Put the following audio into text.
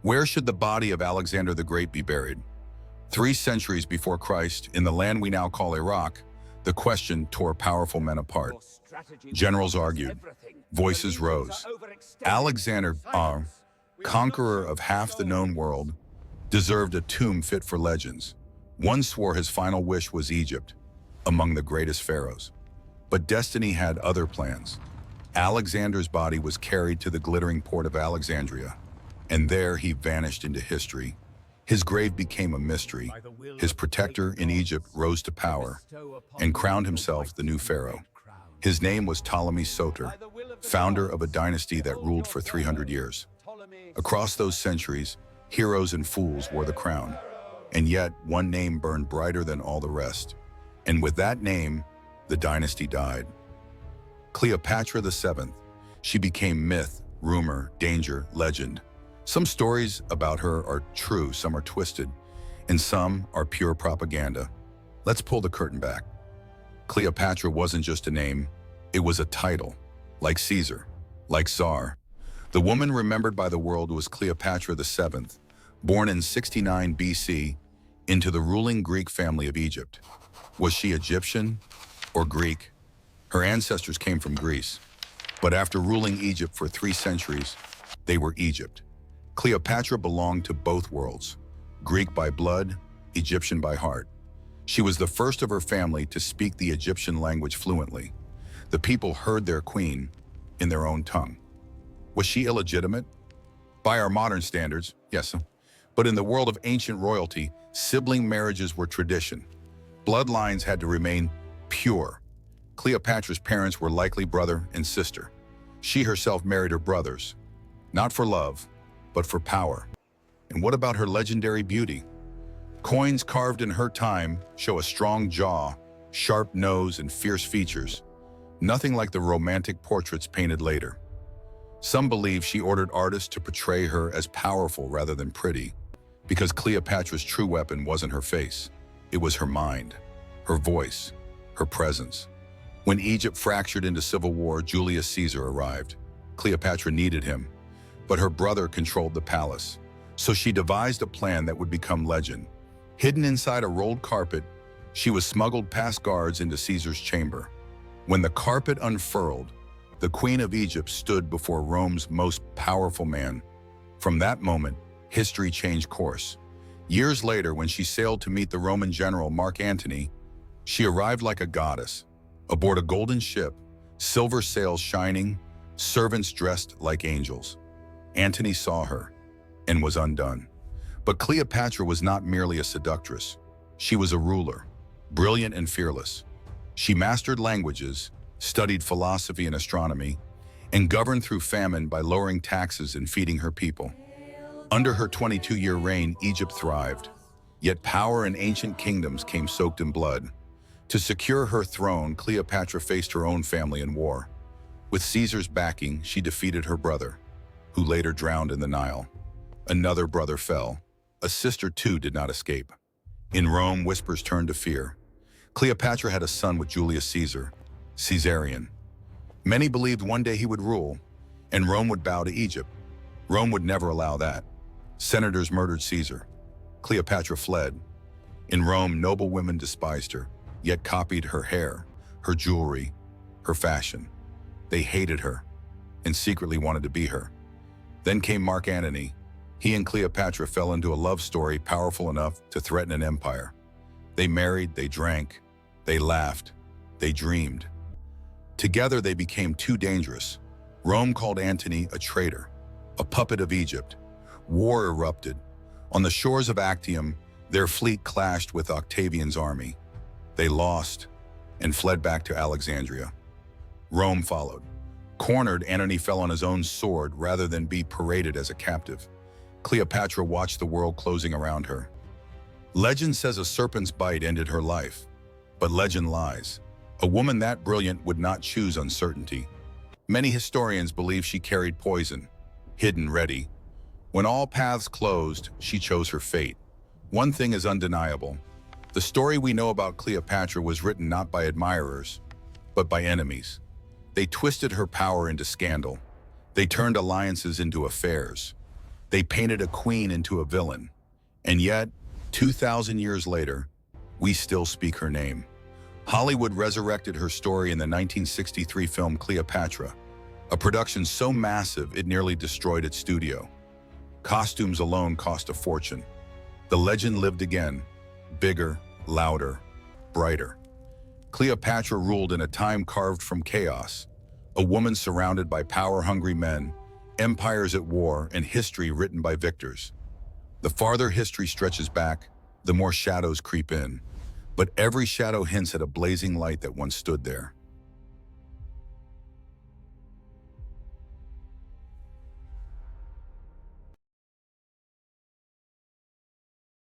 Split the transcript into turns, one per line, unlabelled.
Where should the body of Alexander the Great be buried? 3 centuries before Christ, in the land we now call Iraq, the question tore powerful men apart. Generals argued. Voices rose. Alexander, conqueror of half the known world, deserved a tomb fit for legends. One swore his final wish was Egypt, among the greatest pharaohs. But destiny had other plans. Alexander's body was carried to the glittering port of Alexandria, and there he vanished into history. His grave became a mystery. His protector in Egypt rose to power and crowned himself the new pharaoh. His name was Ptolemy Soter, founder of a dynasty that ruled for 300 years. Across those centuries, heroes and fools wore the crown, and yet one name burned brighter than all the rest. And with that name, the dynasty died. Cleopatra VII. She became myth, rumor, danger, legend. Some stories about her are true, some are twisted, and some are pure propaganda. Let's pull the curtain back. Cleopatra wasn't just a name, it was a title. Like Caesar, like Tsar. The woman remembered by the world was Cleopatra VII, born in 69 BC into the ruling Greek family of Egypt. Was she Egyptian or Greek? Her ancestors came from Greece, but after ruling Egypt for 3 centuries, they were Egypt. Cleopatra belonged to both worlds, Greek by blood, Egyptian by heart. She was the first of her family to speak the Egyptian language fluently. The people heard their queen in their own tongue. Was she illegitimate? By our modern standards, yes. But in the world of ancient royalty, sibling marriages were tradition. Bloodlines had to remain pure. Cleopatra's parents were likely brother and sister. She herself married her brothers, not for love, but for power. And what about her legendary beauty? Coins carved in her time show a strong jaw, sharp nose, and fierce features. Nothing like the romantic portraits painted later. Some believe she ordered artists to portray her as powerful rather than pretty, because Cleopatra's true weapon wasn't her face. It was her mind, her voice, her presence. When Egypt fractured into civil war, Julius Caesar arrived. Cleopatra needed him, but her brother controlled the palace. So she devised a plan that would become legend. Hidden inside a rolled carpet, she was smuggled past guards into Caesar's chamber. When the carpet unfurled, the Queen of Egypt stood before Rome's most powerful man. From that moment, history changed course. Years later, when she sailed to meet the Roman general Marc Antony, she arrived like a goddess, aboard a golden ship, silver sails shining, servants dressed like angels. Antony saw her and was undone. But Cleopatra was not merely a seductress. She was a ruler, brilliant and fearless. She mastered languages, studied philosophy and astronomy, and governed through famine by lowering taxes and feeding her people. Under her 22-year reign, Egypt thrived, yet power in ancient kingdoms came soaked in blood. To secure her throne, Cleopatra faced her own family in war. With Caesar's backing, she defeated her brother, who later drowned in the Nile. Another brother fell. A sister too did not escape. In Rome, whispers turned to fear. Cleopatra had a son with Julius Caesar, Caesarion. Many believed one day he would rule, and Rome would bow to Egypt. Rome would never allow that. Senators murdered Caesar. Cleopatra fled. In Rome, noble women despised her, yet copied her hair, her jewelry, her fashion. They hated her and secretly wanted to be her. Then came Marc Antony. He and Cleopatra fell into a love story powerful enough to threaten an empire. They married, they drank, they laughed, they dreamed. Together they became too dangerous. Rome called Antony a traitor, a puppet of Egypt. War erupted. On the shores of Actium, their fleet clashed with Octavian's army. They lost and fled back to Alexandria. Rome followed. Cornered, Antony fell on his own sword rather than be paraded as a captive. Cleopatra watched the world closing around her. Legend says a serpent's bite ended her life, but legend lies. A woman that brilliant would not choose uncertainty. Many historians believe she carried poison, hidden ready. When all paths closed, she chose her fate. One thing is undeniable. The story we know about Cleopatra was written not by admirers, but by enemies. They twisted her power into scandal. They turned alliances into affairs. They painted a queen into a villain. And yet, 2,000 years later, we still speak her name. Hollywood resurrected her story in the 1963 film Cleopatra, a production so massive it nearly destroyed its studio. Costumes alone cost a fortune. The legend lived again, bigger, louder, brighter. Cleopatra ruled in a time carved from chaos, a woman surrounded by power-hungry men, empires at war, and history written by victors. The farther history stretches back, the more shadows creep in. But every shadow hints at a blazing light that once stood there.